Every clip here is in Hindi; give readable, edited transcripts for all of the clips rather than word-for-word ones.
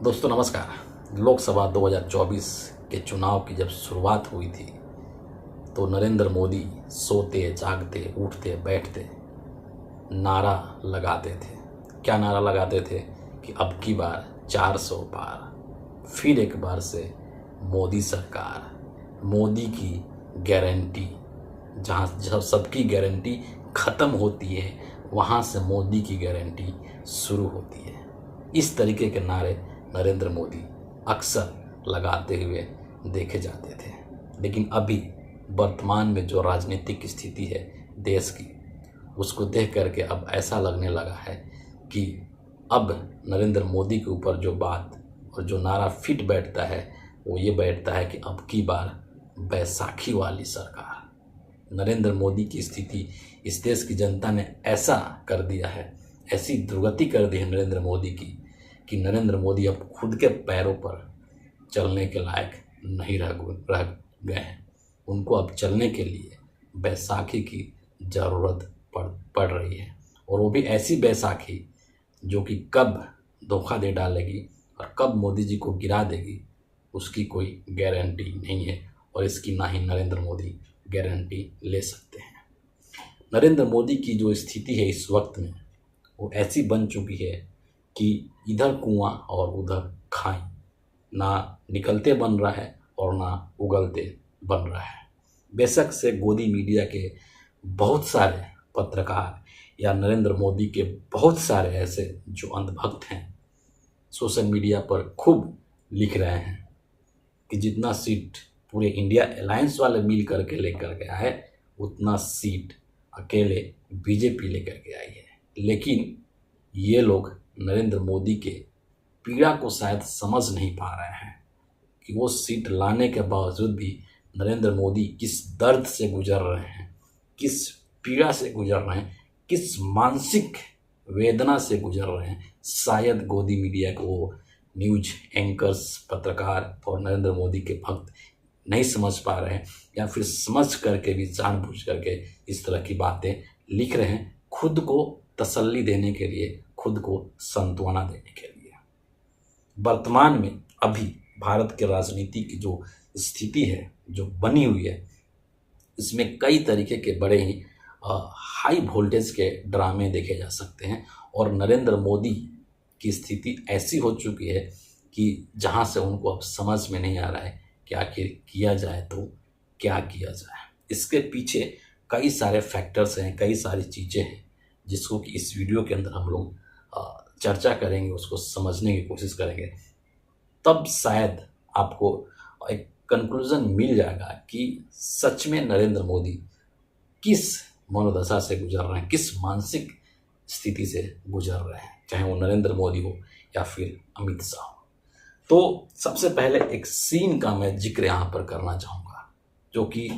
दोस्तों नमस्कार। लोकसभा 2024 के चुनाव की जब शुरुआत हुई थी तो नरेंद्र मोदी सोते जागते उठते बैठते नारा लगाते थे। क्या नारा लगाते थे कि अब की बार 400 पार, फिर एक बार से मोदी सरकार, मोदी की गारंटी। जहाँ जब सबकी गारंटी ख़त्म होती है वहाँ से मोदी की गारंटी शुरू होती है। इस तरीके के नारे नरेंद्र मोदी अक्सर लगाते हुए देखे जाते थे। लेकिन अभी वर्तमान में जो राजनीतिक स्थिति है देश की, उसको देख करके अब ऐसा लगने लगा है कि अब नरेंद्र मोदी के ऊपर जो बात और जो नारा फिट बैठता है वो ये बैठता है कि अब की बार बैसाखी वाली सरकार। नरेंद्र मोदी की स्थिति इस देश की जनता ने ऐसा कर दिया है, ऐसी दुर्गति कर दी है नरेंद्र मोदी की कि नरेंद्र मोदी अब खुद के पैरों पर चलने के लायक नहीं रह गए हैं। उनको अब चलने के लिए बैसाखी की ज़रूरत पड़ रही है, और वो भी ऐसी बैसाखी जो कि कब धोखा दे डालेगी और कब मोदी जी को गिरा देगी उसकी कोई गारंटी नहीं है, और इसकी ना ही नरेंद्र मोदी गारंटी ले सकते हैं। नरेंद्र मोदी की जो स्थिति है इस वक्त में वो ऐसी बन चुकी है कि इधर कुआं और उधर खाई, ना निकलते बन रहा है और ना उगलते बन रहा है। बेशक से गोदी मीडिया के बहुत सारे पत्रकार या नरेंद्र मोदी के बहुत सारे ऐसे जो अंधभक्त हैं सोशल मीडिया पर खूब लिख रहे हैं कि जितना सीट पूरे इंडिया अलायंस वाले मिल करके लेकर के आए उतना सीट अकेले बीजेपी लेकर के आई है। लेकिन ये लोग नरेंद्र मोदी के पीड़ा को शायद समझ नहीं पा रहे हैं कि वो सीट लाने के बावजूद भी नरेंद्र मोदी किस दर्द से गुजर रहे हैं, किस पीड़ा से गुजर रहे हैं, किस मानसिक वेदना से गुजर रहे हैं। शायद गोदी मीडिया को वो न्यूज एंकर्स, पत्रकार और नरेंद्र मोदी के भक्त नहीं समझ पा रहे हैं, या फिर समझ करके भी जानबूझ करके इस तरह की बातें लिख रहे हैं, खुद को तसल्ली देने के लिए, खुद को सांत्वना देने के लिए। वर्तमान में अभी भारत के राजनीति की जो स्थिति है, जो बनी हुई है, इसमें कई तरीके के बड़े ही हाई वोल्टेज के ड्रामे देखे जा सकते हैं, और नरेंद्र मोदी की स्थिति ऐसी हो चुकी है कि जहां से उनको अब समझ में नहीं आ रहा है कि आखिर किया जाए तो क्या किया जाए। इसके पीछे कई सारे फैक्टर्स हैं, कई सारी चीज़ें हैं जिसको कि इस वीडियो के अंदर हम लोग चर्चा करेंगे, उसको समझने की कोशिश करेंगे। तब शायद आपको एक कंक्लूजन मिल जाएगा कि सच में नरेंद्र मोदी किस मनोदशा से गुजर रहे हैं, किस मानसिक स्थिति से गुजर रहे हैं, चाहे वो नरेंद्र मोदी हो या फिर अमित शाह हो। तो सबसे पहले एक सीन का मैं जिक्र यहाँ पर करना चाहूँगा जो कि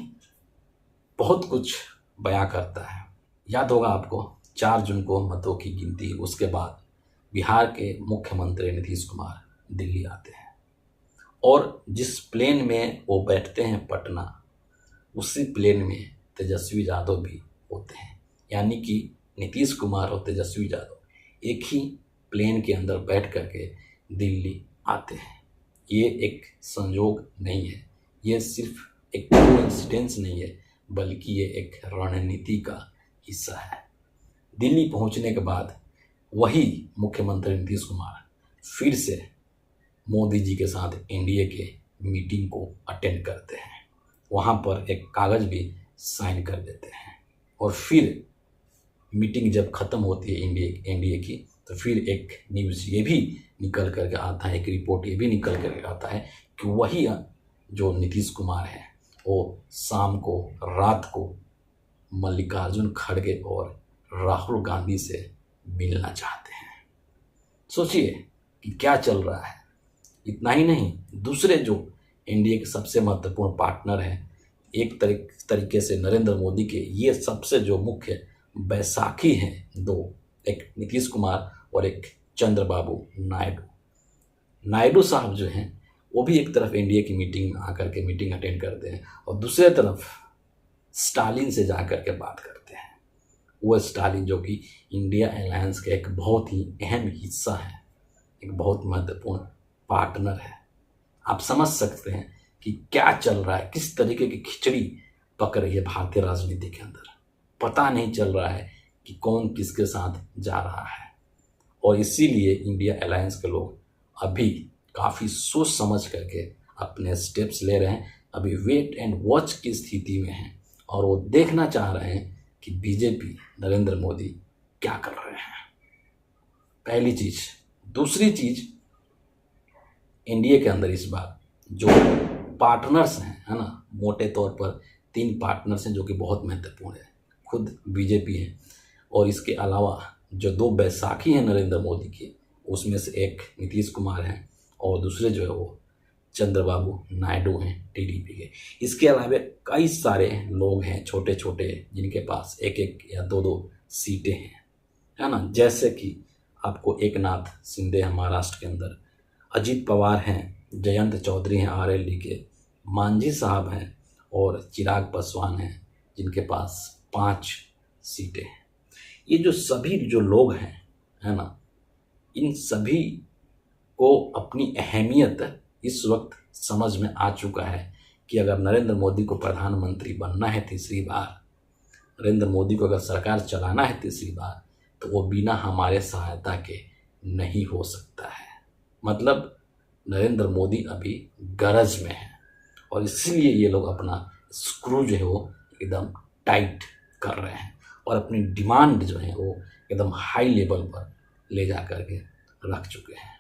बहुत कुछ बयां करता है। याद होगा आपको 4 जून को मतों की गिनती, उसके बाद बिहार के मुख्यमंत्री नीतीश कुमार दिल्ली आते हैं, और जिस प्लेन में वो बैठते हैं पटना, उसी प्लेन में तेजस्वी यादव भी होते हैं। यानी कि नीतीश कुमार और तेजस्वी यादव एक ही प्लेन के अंदर बैठ करके दिल्ली आते हैं। ये एक संयोग नहीं है, ये सिर्फ एक कोइंसिडेंस नहीं है, बल्कि ये एक रणनीति का हिस्सा है। दिल्ली पहुंचने के बाद वही मुख्यमंत्री नीतीश कुमार फिर से मोदी जी के साथ एनडीए के मीटिंग को अटेंड करते हैं। वहाँ पर एक कागज़ भी साइन कर देते हैं, और फिर मीटिंग जब ख़त्म होती है एनडीए की, तो फिर एक न्यूज़ ये भी निकल करके आता है, एक रिपोर्ट ये भी निकल करके आता है कि वही जो नीतीश कुमार है वो शाम को, रात को मल्लिकार्जुन खड़गे और राहुल गांधी से मिलना चाहते हैं। सोचिए कि क्या चल रहा है। इतना ही नहीं, दूसरे जो एनडीए के सबसे महत्वपूर्ण पार्टनर हैं, एक तरीके से नरेंद्र मोदी के ये सबसे जो मुख्य बैसाखी हैं दो, एक नीतीश कुमार और एक चंद्रबाबू नायडू साहब जो हैं वो भी एक तरफ एनडीए की मीटिंग में आकर के मीटिंग अटेंड करते हैं, और दूसरे तरफ स्टालिन से जाकर के बात करते हैं। वो स्टालिन जो कि इंडिया अलायंस का एक बहुत ही अहम हिस्सा है, एक बहुत महत्वपूर्ण पार्टनर है। आप समझ सकते हैं कि क्या चल रहा है, किस तरीके की खिचड़ी पक रही है भारतीय राजनीति के अंदर। पता नहीं चल रहा है कि कौन किसके साथ जा रहा है, और इसीलिए इंडिया अलायंस के लोग अभी काफ़ी सोच समझ करके अपने स्टेप्स ले रहे हैं। अभी वेट एंड वॉच की स्थिति में हैं और वो देखना चाह रहे हैं कि बीजेपी नरेंद्र मोदी क्या कर रहे हैं। पहली चीज। दूसरी चीज, एनडीए के अंदर इस बार जो पार्टनर्स हैं, है ना, मोटे तौर पर 3 पार्टनर्स हैं जो कि बहुत महत्वपूर्ण है। खुद बीजेपी है और इसके अलावा जो 2 बैसाखी हैं नरेंद्र मोदी की, उसमें से एक नीतीश कुमार हैं और दूसरे जो है वो चंद्रबाबू नायडू हैं टीडीपी के। इसके अलावा कई सारे लोग हैं छोटे छोटे जिनके पास 1-1 या 2-2 सीटें हैं, है ना। जैसे कि आपको एकनाथ शिंदे हैं महाराष्ट्र के अंदर, अजीत पवार हैं, जयंत चौधरी हैं आरएलडी के, मांझी साहब हैं और चिराग पासवान हैं जिनके पास 5 सीटें हैं। ये जो सभी जो लोग हैं, है ना, इन सभी को अपनी अहमियत इस वक्त समझ में आ चुका है कि अगर नरेंद्र मोदी को प्रधानमंत्री बनना है तीसरी बार, नरेंद्र मोदी को अगर सरकार चलाना है तीसरी बार, तो वो बिना हमारे सहायता के नहीं हो सकता है। मतलब नरेंद्र मोदी अभी गरज में है और इसलिए ये लोग अपना स्क्रू जो है वो एकदम टाइट कर रहे हैं और अपनी डिमांड जो है वो एकदम हाई लेवल पर ले जा करके रख चुके हैं।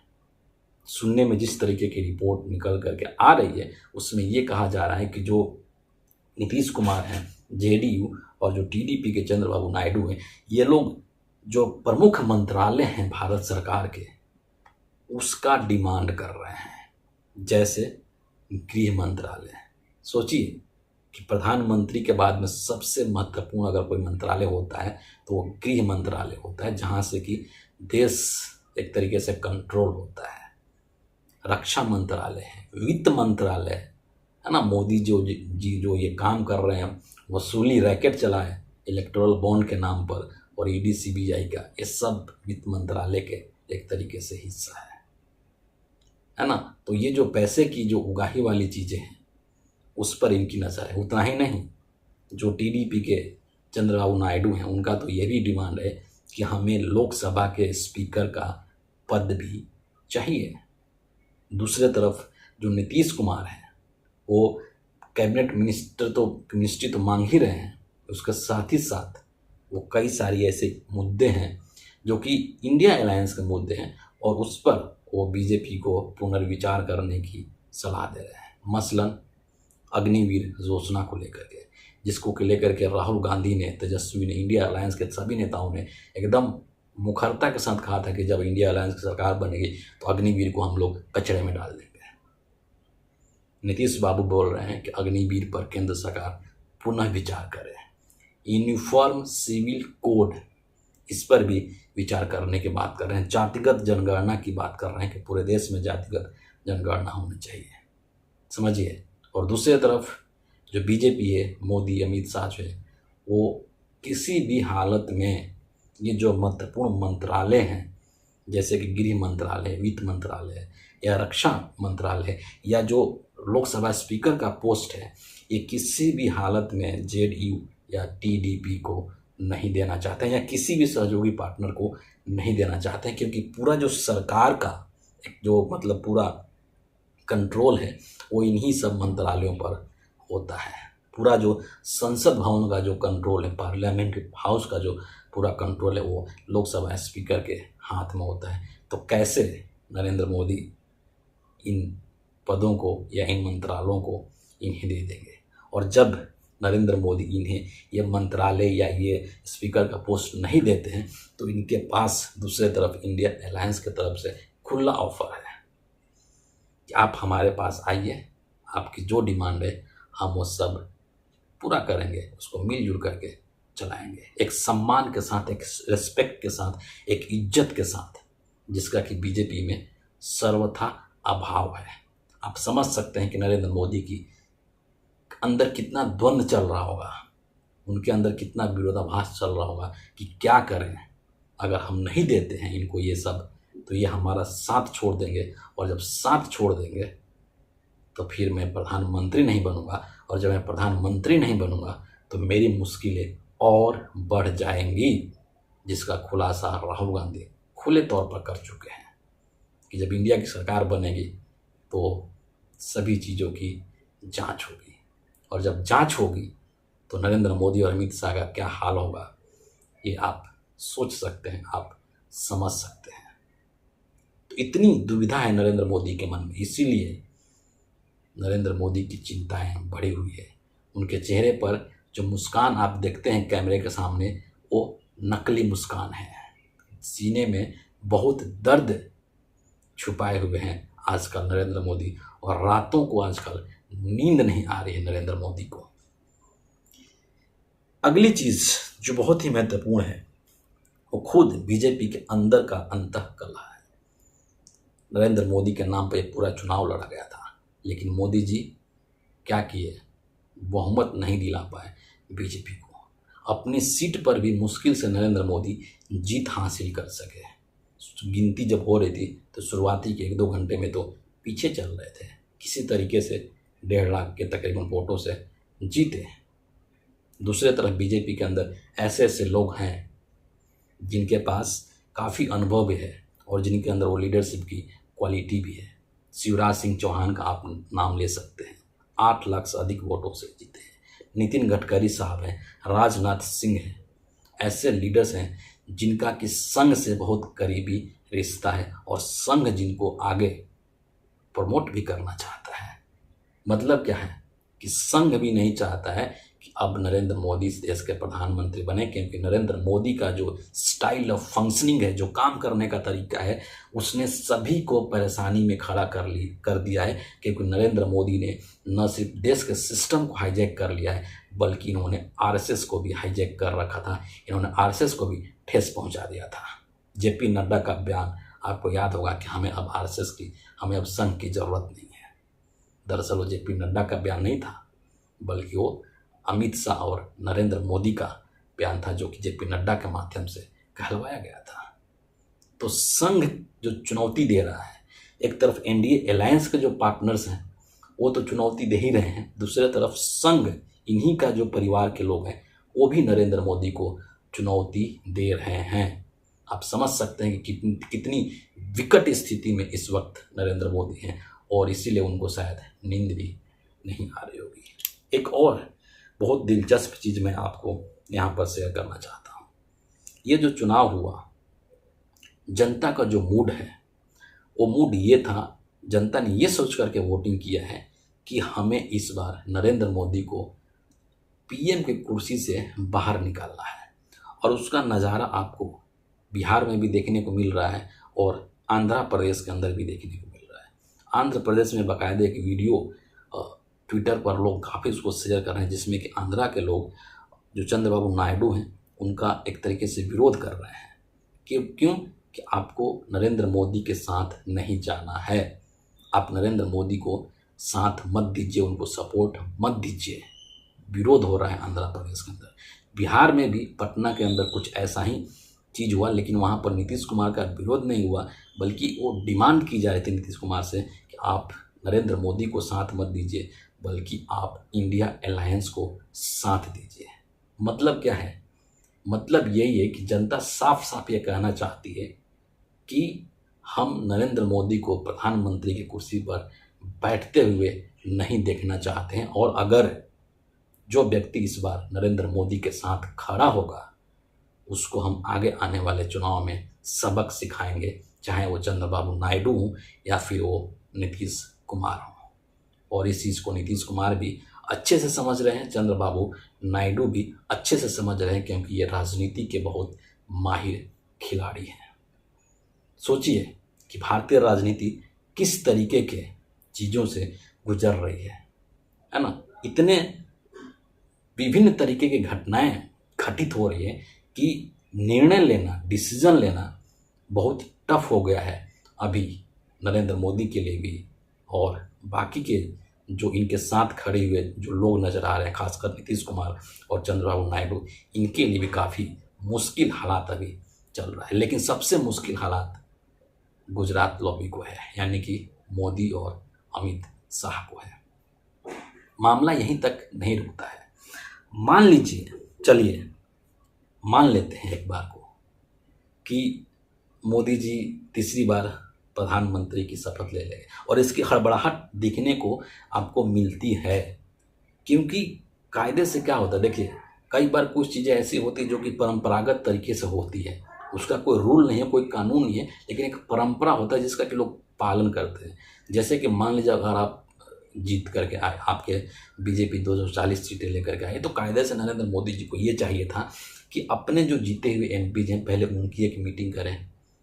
सुनने में जिस तरीके की रिपोर्ट निकल करके आ रही है उसमें ये कहा जा रहा है कि जो नीतीश कुमार हैं जेडीयू और जो टीडीपी के चंद्रबाबू नायडू हैं, ये लोग जो प्रमुख मंत्रालय हैं भारत सरकार के उसका डिमांड कर रहे हैं। जैसे गृह मंत्रालय, सोचिए कि प्रधानमंत्री के बाद में सबसे महत्वपूर्ण अगर कोई मंत्रालय होता है तो वो गृह मंत्रालय होता है, जहाँ से कि देश एक तरीके से कंट्रोल होता है। रक्षा मंत्रालय है, वित्त मंत्रालय है ना, मोदी जी जो ये काम कर रहे हैं, वसूली रैकेट चलाए इलेक्टोरल बॉन्ड के नाम पर और ईडी सीबीआई का, ये सब वित्त मंत्रालय के एक तरीके से हिस्सा है ना। तो ये जो पैसे की जो उगाही वाली चीज़ें हैं उस पर इनकी नज़र है। उतना ही नहीं, जो टीडीपी के चंद्रबाबू नायडू हैं उनका तो ये भी डिमांड है कि हमें लोकसभा के स्पीकर का पद भी चाहिए। दूसरे तरफ जो नीतीश कुमार हैं वो कैबिनेट मिनिस्ट्री तो मांग ही रहे हैं, उसके साथ ही साथ वो कई सारी ऐसे मुद्दे हैं जो कि इंडिया अलायंस के मुद्दे हैं और उस पर वो बीजेपी को पुनर्विचार करने की सलाह दे रहे हैं। मसलन अग्निवीर योजना को लेकर के, जिसको लेकर के राहुल गांधी ने, तेजस्वी ने, इंडिया अलायंस के सभी नेताओं ने एकदम मुखरता के साथ कहा था कि जब इंडिया अलायंस की सरकार बनेगी तो अग्निवीर को हम लोग कचरे में डाल देंगे। नीतीश बाबू बोल रहे हैं कि अग्निवीर पर केंद्र सरकार पुनः विचार करे। यूनिफॉर्म सिविल कोड, इस पर भी विचार करने की बात कर रहे हैं। जातिगत जनगणना की बात कर रहे हैं कि पूरे देश में जातिगत जनगणना होनी चाहिए, समझिए। और दूसरी तरफ जो बीजेपी है, मोदी अमित शाह जो है, वो किसी भी हालत में ये जो महत्वपूर्ण मंत्रालय हैं जैसे कि गृह मंत्रालय, वित्त मंत्रालय या रक्षा मंत्रालय या जो लोकसभा स्पीकर का पोस्ट है, ये किसी भी हालत में जेडीयू या टीडीपी को नहीं देना चाहते हैं या किसी भी सहयोगी पार्टनर को नहीं देना चाहते हैं, क्योंकि पूरा जो सरकार का जो मतलब पूरा कंट्रोल है वो इन्हीं सब मंत्रालयों पर होता है। पूरा जो संसद भवन का जो कंट्रोल है, पार्लियामेंट हाउस का जो पूरा कंट्रोल है, वो लोकसभा स्पीकर के हाथ में होता है। तो कैसे नरेंद्र मोदी इन पदों को या इन मंत्रालयों को इन्हें दे देंगे? और जब नरेंद्र मोदी इन्हें ये मंत्रालय या ये स्पीकर का पोस्ट नहीं देते हैं तो इनके पास दूसरे तरफ इंडिया अलायंस की तरफ से खुला ऑफर है कि आप हमारे पास आइए, आपकी जो डिमांड है हम वो सब पूरा करेंगे, उसको मिलजुल करके चलाएंगे, एक सम्मान के साथ, एक रिस्पेक्ट के साथ, एक इज्जत के साथ, जिसका कि बीजेपी में सर्वथा अभाव है। आप समझ सकते हैं कि नरेंद्र मोदी की अंदर कितना द्वंद्व चल रहा होगा, उनके अंदर कितना विरोधाभास चल रहा होगा कि क्या करें अगर हम नहीं देते हैं इनको ये सब तो ये हमारा साथ छोड़ देंगे, और जब साथ छोड़ देंगे तो फिर मैं प्रधानमंत्री नहीं बनूंगा, और जब मैं प्रधानमंत्री नहीं बनूंगा तो मेरी मुश्किलें और बढ़ जाएंगी, जिसका खुलासा राहुल गांधी खुले तौर पर कर चुके हैं कि जब इंडिया की सरकार बनेगी तो सभी चीज़ों की जांच होगी, और जब जांच होगी तो नरेंद्र मोदी और अमित शाह का क्या हाल होगा ये आप सोच सकते हैं, आप समझ सकते हैं। तो इतनी दुविधा है नरेंद्र मोदी के मन में, इसीलिए नरेंद्र मोदी की चिंताएं बढ़ी हुई है। उनके चेहरे पर जो मुस्कान आप देखते हैं कैमरे के सामने, वो नकली मुस्कान है। सीने में बहुत दर्द छुपाए हुए हैं आजकल नरेंद्र मोदी, और रातों को आजकल नींद नहीं आ रही है नरेंद्र मोदी को। अगली चीज जो बहुत ही महत्वपूर्ण है वो खुद बीजेपी के अंदर का अंतःकलह है। नरेंद्र मोदी के नाम पर पूरा चुनाव लड़ा गया था, लेकिन मोदी जी क्या किए, बहुमत नहीं दिला पाए बीजेपी को। अपनी सीट पर भी मुश्किल से नरेंद्र मोदी जीत हासिल कर सके। गिनती जब हो रही थी तो शुरुआती के 1-2 घंटे में तो पीछे चल रहे थे, किसी तरीके से 1.5 लाख के तकरीबन वोटों से जीते। दूसरे तरफ बीजेपी के अंदर ऐसे ऐसे लोग हैं जिनके पास काफ़ी अनुभव भी है और जिनके अंदर वो लीडरशिप की क्वालिटी भी है। शिवराज सिंह चौहान का आप नाम ले सकते हैं, 8 लाख से अधिक वोटों से जीते हैं। नितिन गडकरी साहब हैं, राजनाथ सिंह हैं, ऐसे लीडर्स हैं जिनका कि संघ से बहुत करीबी रिश्ता है, और संघ जिनको आगे प्रमोट भी करना चाहता है। मतलब क्या है कि संघ भी नहीं चाहता है कि अब नरेंद्र मोदी इस देश के प्रधानमंत्री बने, क्योंकि नरेंद्र मोदी का जो स्टाइल ऑफ फंक्शनिंग है, जो काम करने का तरीका है, उसने सभी को परेशानी में खड़ा कर दिया है। क्योंकि नरेंद्र मोदी ने न सिर्फ देश के सिस्टम को हाईजैक कर लिया है, बल्कि इन्होंने आरएसएस को भी हाईजैक कर रखा था। इन्होंने आरएसएस को भी ठेस पहुंचा दिया था। जेपी नड्डा का बयान आपको याद होगा कि हमें अब आरएसएस की, हमें अब संघ की जरूरत नहीं है। दरअसल वो जेपी नड्डा का बयान नहीं था, बल्कि वो अमित शाह और नरेंद्र मोदी का बयान था, जो कि जेपी नड्डा के माध्यम से कहलवाया गया था। तो संघ जो चुनौती दे रहा है, एक तरफ एनडीए अलायंस के जो पार्टनर्स हैं वो तो चुनौती दे ही रहे हैं, दूसरी तरफ संघ, इन्हीं का जो परिवार के लोग हैं, वो भी नरेंद्र मोदी को चुनौती दे रहे हैं। आप समझ सकते हैं कि कितनी विकट स्थिति में इस वक्त नरेंद्र मोदी हैं, और इसीलिए उनको शायद नींद भी नहीं आ रही होगी। एक और बहुत दिलचस्प चीज़ मैं आपको यहाँ पर शेयर करना चाहता हूँ। ये जो चुनाव हुआ, जनता का जो मूड है, वो मूड ये था, जनता ने ये सोच करके वोटिंग किया है कि हमें इस बार नरेंद्र मोदी को पीएम की कुर्सी से बाहर निकालना है। और उसका नज़ारा आपको बिहार में भी देखने को मिल रहा है और आंध्र प्रदेश के अंदर भी देखने को मिल रहा है। आंध्र प्रदेश में बाकायदे एक वीडियो ट्विटर पर लोग काफ़ी उसको शेयर कर रहे हैं, जिसमें कि आंध्रा के लोग जो चंद्रबाबू नायडू हैं उनका एक तरीके से विरोध कर रहे हैं क्यों कि आपको नरेंद्र मोदी के साथ नहीं जाना है, आप नरेंद्र मोदी को साथ मत दीजिए, उनको सपोर्ट मत दीजिए। विरोध हो रहा है आंध्र प्रदेश के अंदर। बिहार में भी पटना के अंदर कुछ ऐसा ही चीज़ हुआ, लेकिन वहाँ पर नीतीश कुमार का विरोध नहीं हुआ, बल्कि वो डिमांड की जा रही थी नीतीश कुमार से कि आप नरेंद्र मोदी को साथ मत दीजिए, बल्कि आप इंडिया अलायंस को साथ दीजिए। मतलब क्या है? मतलब यही है कि जनता साफ साफ ये कहना चाहती है कि हम नरेंद्र मोदी को प्रधानमंत्री की कुर्सी पर बैठते हुए नहीं देखना चाहते हैं, और अगर जो व्यक्ति इस बार नरेंद्र मोदी के साथ खड़ा होगा उसको हम आगे आने वाले चुनाव में सबक सिखाएंगे, चाहे वो चंद्रबाबू नायडू हों या फिर वो नीतीश कुमार हों। और इस चीज़ को नीतीश कुमार भी अच्छे से समझ रहे हैं, चंद्रबाबू नायडू भी अच्छे से समझ रहे हैं, क्योंकि ये राजनीति के बहुत माहिर खिलाड़ी हैं। सोचिए कि भारतीय राजनीति किस तरीके के चीज़ों से गुजर रही है ना। इतने विभिन्न तरीके की घटनाएं घटित हो रही है कि निर्णय लेना, डिसीजन लेना बहुत टफ हो गया है अभी नरेंद्र मोदी के लिए भी, और बाकी के जो इनके साथ खड़े हुए जो लोग नज़र आ रहे हैं, खासकर नीतीश कुमार और चंद्रबाबू नायडू, इनके लिए भी काफ़ी मुश्किल हालात अभी चल रहा है। लेकिन सबसे मुश्किल हालात गुजरात लॉबी को है, यानी कि मोदी और अमित शाह को है। मामला यहीं तक नहीं रुकता है। मान लीजिए, चलिए मान लेते हैं एक बार को कि मोदी जी तीसरी बार प्रधानमंत्री की शपथ ले लेंगे, और इसकी हड़बड़ाहट दिखने को आपको मिलती है, क्योंकि कायदे से क्या होता है, देखिए कई बार कुछ चीज़ें ऐसी होती है जो कि परंपरागत तरीके से होती है, उसका कोई रूल नहीं है, कोई कानून नहीं है, लेकिन एक परंपरा होता है जिसका कि लोग पालन करते हैं। जैसे कि मान लीजिए अगर आप जीत करके आए, आपके बीजेपी 240 सीटें लेकर के आए, तो कायदे से नरेंद्र मोदी जी को ये चाहिए था कि अपने जो जीते हुए एमपी हैं पहले उनकी एक मीटिंग करें,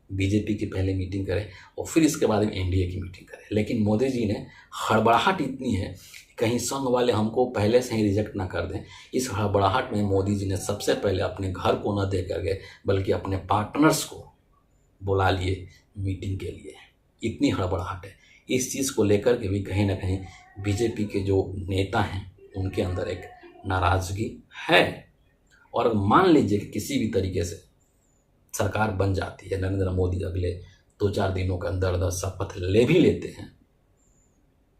बीजेपी की पहले मीटिंग करें और फिर इसके बाद में एनडीए की मीटिंग करें। लेकिन मोदी जी ने हड़बड़ाहट इतनी है कि कहीं संघ वाले हमको पहले से ही रिजेक्ट ना कर दें। इस हड़बड़ाहट में मोदी जी ने सबसे पहले अपने घर को न दे करके बल्कि अपने पार्टनर्स को बुला लिए मीटिंग के लिए। इतनी हड़बड़ाहट है। इस चीज़ को लेकर के भी कहीं ना कहीं बीजेपी के जो नेता हैं उनके अंदर एक नाराज़गी है। और मान लीजिए कि किसी भी तरीके से सरकार बन जाती है, नरेंद्र मोदी अगले 2-4 दिनों के अंदर अंदर शपथ ले भी लेते हैं,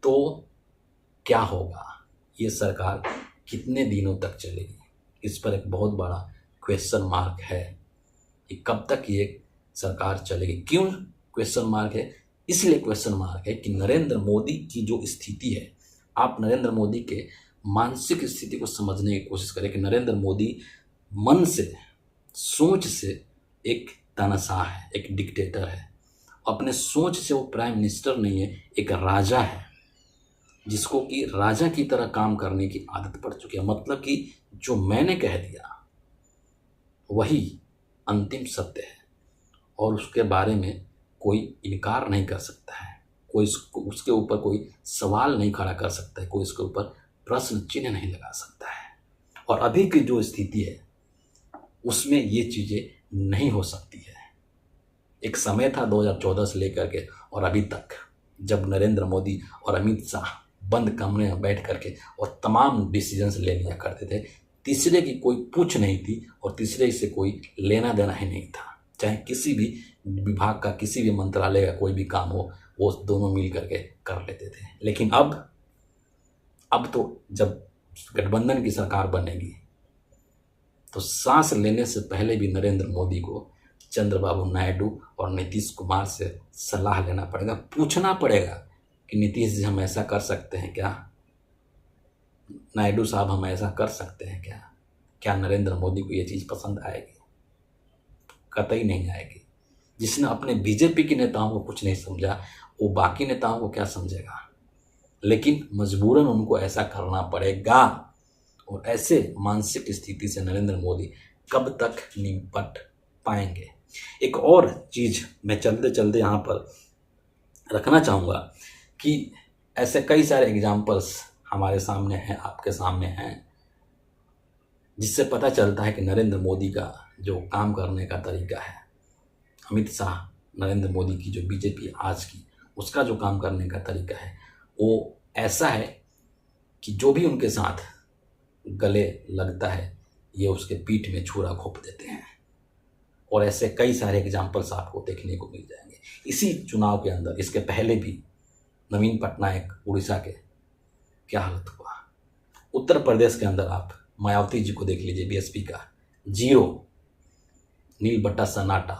तो क्या होगा, ये सरकार कितने दिनों तक चलेगी, इस पर एक बहुत बड़ा क्वेश्चन मार्क है कि कब तक ये सरकार चलेगी। क्यों क्वेश्चन मार्क है? इसलिए क्वेश्चन मार्क है कि नरेंद्र मोदी की जो स्थिति है, आप नरेंद्र मोदी के मानसिक स्थिति को समझने की कोशिश करें कि नरेंद्र मोदी मन से, सोच से एक तानाशाह है, एक डिक्टेटर है। अपने सोच से वो प्राइम मिनिस्टर नहीं है, एक राजा है जिसको कि राजा की तरह काम करने की आदत पड़ चुकी है। मतलब कि जो मैंने कह दिया वही अंतिम सत्य है और उसके बारे में कोई इनकार नहीं कर सकता है, कोई उसके ऊपर कोई सवाल नहीं खड़ा कर सकता है, कोई उसके ऊपर प्रश्न चिन्ह नहीं लगा सकता है। और अभी की जो स्थिति है उसमें ये चीज़ें नहीं हो सकती है। एक समय था 2014 से लेकर के और अभी तक, जब नरेंद्र मोदी और अमित शाह बंद कमरे में बैठ करके और तमाम डिसीजंस ले लिया करते थे, तीसरे की कोई पूछ नहीं थी और तीसरे से कोई लेना देना ही नहीं था। चाहे किसी भी विभाग का, किसी भी मंत्रालय का कोई भी काम हो, वो दोनों मिल करके कर लेते थे। लेकिन अब तो जब गठबंधन की सरकार बनेगी तो सांस लेने से पहले भी नरेंद्र मोदी को चंद्रबाबू नायडू और नीतीश कुमार से सलाह लेना पड़ेगा, पूछना पड़ेगा कि नीतीश जी हम ऐसा कर सकते हैं क्या, नायडू साहब हम ऐसा कर सकते हैं क्या, क्या नरेंद्र मोदी को ये चीज़ पसंद आएगी? कतई नहीं आएगी। जिसने अपने बीजेपी के नेताओं को कुछ नहीं समझा वो बाकी नेताओं को क्या समझेगा? लेकिन मजबूरन उनको ऐसा करना पड़ेगा। और ऐसे मानसिक स्थिति से नरेंद्र मोदी कब तक निपट पाएंगे? एक और चीज़ मैं चलते चलते यहाँ पर रखना चाहूँगा कि ऐसे कई सारे एग्जाम्पल्स हमारे सामने हैं, आपके सामने हैं, जिससे पता चलता है कि नरेंद्र मोदी का जो काम करने का तरीका है, अमित शाह, नरेंद्र मोदी की जो बीजेपी आज की, उसका जो काम करने का तरीका है वो ऐसा है कि जो भी उनके साथ गले लगता है ये उसके पीठ में छुरा घोंप देते हैं। और ऐसे कई सारे एग्जाम्पल्स आपको देखने को मिल जाएंगे। इसी चुनाव के अंदर, इसके पहले भी नवीन पटनायक उड़ीसा के, क्या हालत हुआ। उत्तर प्रदेश के अंदर आप मायावती जी को देख लीजिए, बीएसपी का 0, नील बट्टा सन्नाटा।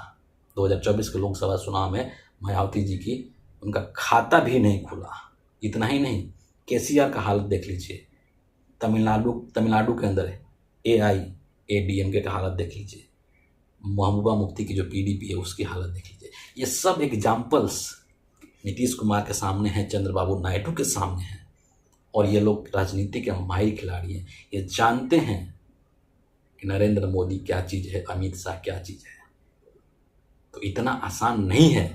2024 के लोकसभा चुनाव में मायावती जी की, उनका खाता भी नहीं खुला। इतना ही नहीं, केसीआर का हालत देख लीजिए, तमिलनाडु के अंदर AIADMK का हालत देख लीजिए, महबूबा मुफ्ती की जो PDP है उसकी हालत देख लीजिए। ये सब एग्जाम्पल्स नीतीश कुमार के सामने हैं, चंद्रबाबू नायडू के सामने हैं। और ये लोग राजनीति के माहिर खिलाड़ी हैं, ये जानते हैं कि नरेंद्र मोदी क्या चीज़ है, अमित शाह क्या चीज़ है। तो इतना आसान नहीं है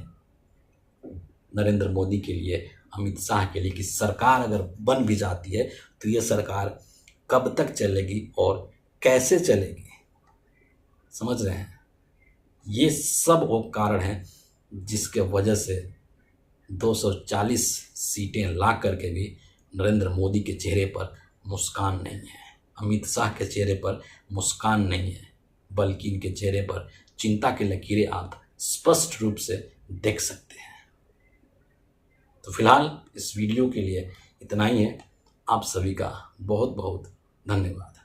नरेंद्र मोदी के लिए, अमित शाह के लिए कि सरकार अगर बन भी जाती है तो ये सरकार कब तक चलेगी और कैसे चलेगी। समझ रहे हैं? ये सब वो कारण है जिसके वजह से 240 सीटें ला करके भी नरेंद्र मोदी के चेहरे पर मुस्कान नहीं है, अमित शाह के चेहरे पर मुस्कान नहीं है, बल्कि इनके चेहरे पर चिंता की लकीरें आप स्पष्ट रूप से देख सकते हैं। तो फिलहाल इस वीडियो के लिए इतना ही है। आप सभी का बहुत बहुत धन्यवाद।